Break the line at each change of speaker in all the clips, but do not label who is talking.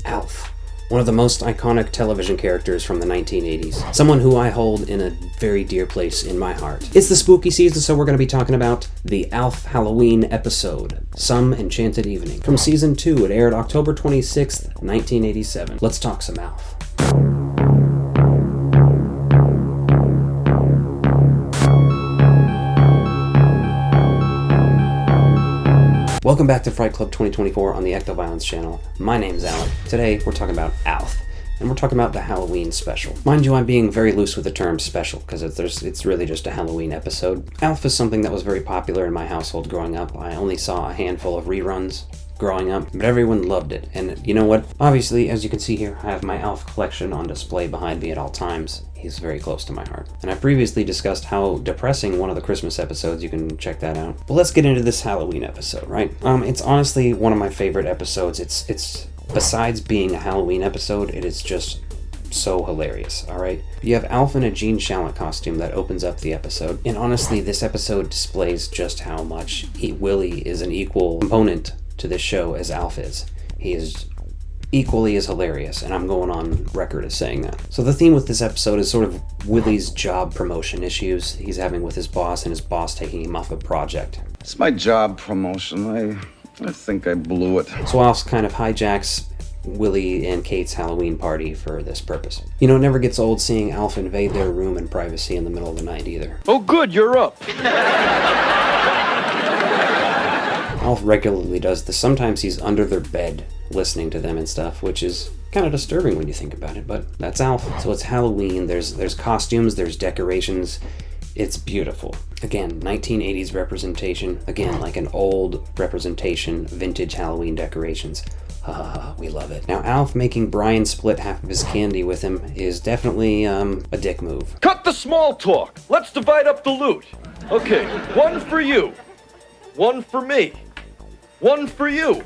Alf. One of the most iconic television characters from the 1980s. Someone who I hold in a very dear place in my heart. It's the spooky season, so we're going to be talking about the Alf Halloween episode, Some Enchanted Evening. From season 2, it aired October 26th, 1987. Let's talk some Alf. Welcome back to Fright Club 2024 on the Ectoviolence channel. My name's Alec. Today we're talking about Alf, and we're talking about the Halloween special. Mind you, I'm being very loose with the term special, because it's really just a Halloween episode. Alf is something that was very popular in my household growing up. I only saw a handful of reruns growing up, but everyone loved it. And you know what? Obviously, as you can see here, I have my Alf collection on display behind me at all times. He's very close to my heart. And I previously discussed how depressing one of the Christmas episodes, you can check that out. But let's get into this Halloween episode, right? It's honestly one of my favorite episodes. It's besides being a Halloween episode, it is just so hilarious, alright? You have Alf in a Gene Shalit costume that opens up the episode. And honestly, this episode displays just how much Willie is an equal component to this show as Alf is. He is equally as hilarious, and I'm going on record as saying that. So the theme with this episode is sort of Willie's job promotion issues he's having with his boss, and his boss taking him off a project.
It's my job promotion. I think I blew it.
So Alf kind of hijacks Willie and Kate's Halloween party for this purpose. You know, it never gets old seeing Alf invade their room in privacy in the middle of the night either.
Oh good, you're up.
Alf regularly does this. Sometimes he's under their bed listening to them and stuff, which is kind of disturbing when you think about it, but that's Alf. So it's Halloween, there's costumes, there's decorations. It's beautiful. Again, 1980s representation. Again, like an old representation, vintage Halloween decorations. We love it. Now, Alf making Brian split half of his candy with him is definitely a dick move.
Cut the small talk. Let's divide up the loot. Okay, one for you. One for me. One for you.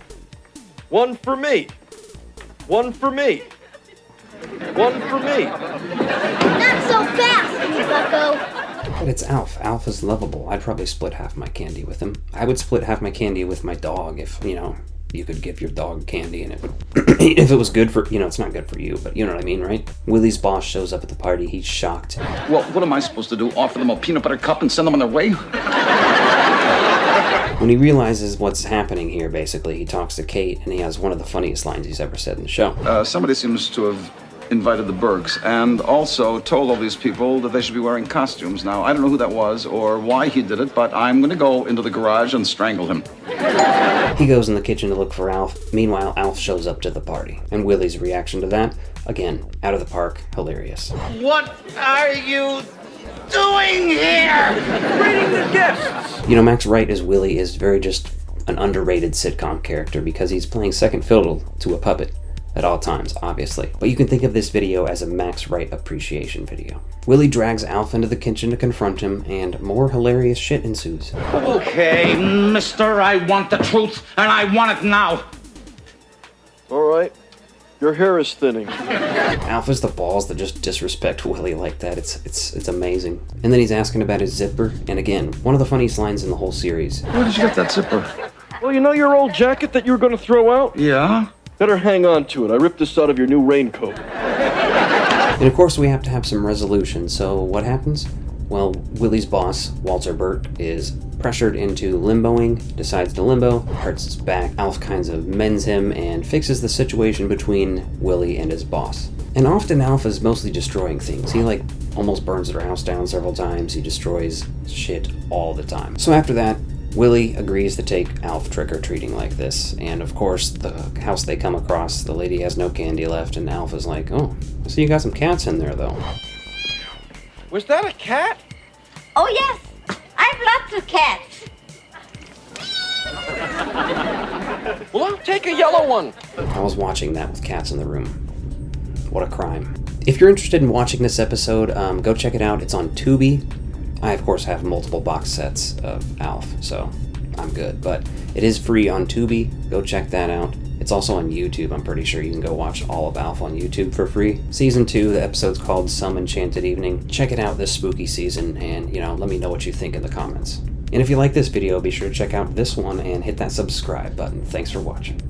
One for me. One for me. One for me.
Not so fast, bucko.
But it's Alf. Alf is lovable. I'd probably split half my candy with him. I would split half my candy with my dog if, you could give your dog candy and it would, if it was good for, it's not good for you, but you know what I mean, right? Willie's boss shows up at the party. He's shocked.
Well, what am I supposed to do? Offer them a peanut butter cup and send them on their way?
When he realizes what's happening here, basically, he talks to Kate, and he has one of the funniest lines he's ever said in the show.
Somebody seems to have invited the Burks and also told all these people that they should be wearing costumes. Now, I don't know who that was or why he did it, but I'm going to go into the garage and strangle him.
He goes in the kitchen to look for Alf. Meanwhile, Alf shows up to the party. And Willie's reaction to that, again, out of the park, hilarious.
What are you doing here?
Greeting the guests.
Max Wright as Willie is very just an underrated sitcom character because he's playing second fiddle to a puppet at all times, obviously. But you can think of this video as a Max Wright appreciation video. Willie drags Alf into the kitchen to confront him, and more hilarious shit ensues.
Okay, mister, I want the truth, and I want it now.
All right. Your hair is thinning.
Alf has the balls that just disrespect Willie like that. It's amazing. And then he's asking about his zipper, and again, one of the funniest lines in the whole series.
Where did you get that zipper?
Well, you know your old jacket that you were going to throw out?
Yeah?
Better hang on to it. I ripped this out of your new raincoat.
And of course we have to have some resolution, so what happens? Well, Willie's boss, Walter Burt, is pressured into limboing, decides to limbo, hurts his back. Alf kinds of mends him and fixes the situation between Willie and his boss. And often Alf is mostly destroying things. He almost burns their house down several times. He destroys shit all the time. So after that, Willie agrees to take Alf trick-or-treating like this. And of course, the house they come across, the lady has no candy left, and Alf is like, oh, I see you got some cats in there though.
Was that a cat?
Oh, yes. I've lots of cats.
Well, I'll take a yellow one.
I was watching that with cats in the room. What a crime. If you're interested in watching this episode, go check it out. It's on Tubi. I, of course, have multiple box sets of Alf, so I'm good. But it is free on Tubi. Go check that out. It's also on YouTube. I'm pretty sure you can go watch all of Alf on YouTube for free. Season 2, the episode's called Some Enchanted Evening. Check it out this spooky season and, let me know what you think in the comments. And if you like this video, be sure to check out this one and hit that subscribe button. Thanks for watching.